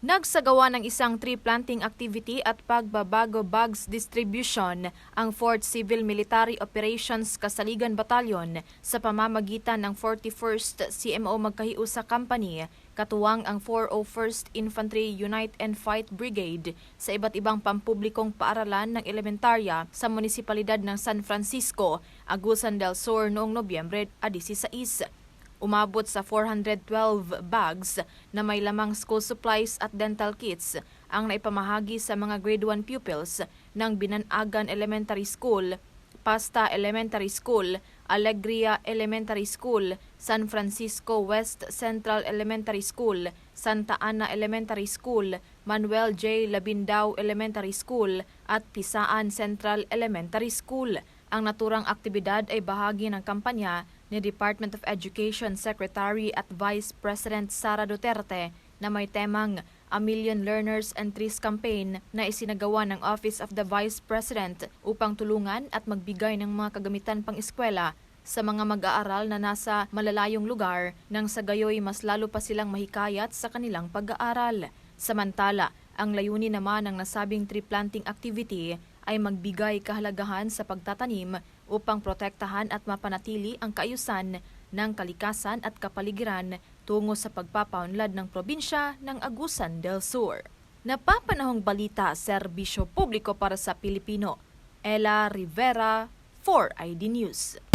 Nagsagawa ng isang tree planting activity at pagbabago bugs distribution ang 4th Civil Military Operations Kasaligan Battalion sa pamamagitan ng 41st CMO Magkahiusa Company, katuwang ang 401st Infantry Unite and Fight Brigade sa iba't ibang pampublikong paaralan ng elementarya sa munisipalidad ng San Francisco, Agusan del Sur noong Nobyembre 16. Umabot sa 412 bags na may lamang school supplies at dental kits ang naipamahagi sa mga grade 1 pupils ng Binanagan Elementary School, Pasta Elementary School, Alegria Elementary School, San Francisco West Central Elementary School, Santa Ana Elementary School, Manuel J. Labindao Elementary School at Pisaan Central Elementary School. Ang naturang aktibidad ay bahagi ng kampanya ni Department of Education Secretary at Vice President Sara Duterte na may temang A Million Learners and Trees Campaign na isinagawa ng Office of the Vice President upang tulungan at magbigay ng mga kagamitan pang-eskwela sa mga mag-aaral na nasa malalayong lugar nang sa gayoy mas lalo pa silang mahikayat sa kanilang pag-aaral. Samantala, ang layunin naman ng nasabing tree planting activity ay magbigay kahalagahan sa pagtatanim upang protektahan at mapanatili ang kaayusan ng kalikasan at kapaligiran tungo sa pagpapaunlad ng probinsya ng Agusan del Sur. Napapanahong balita, serbisyo publiko para sa Pilipino. Ella Rivera, 4ID News.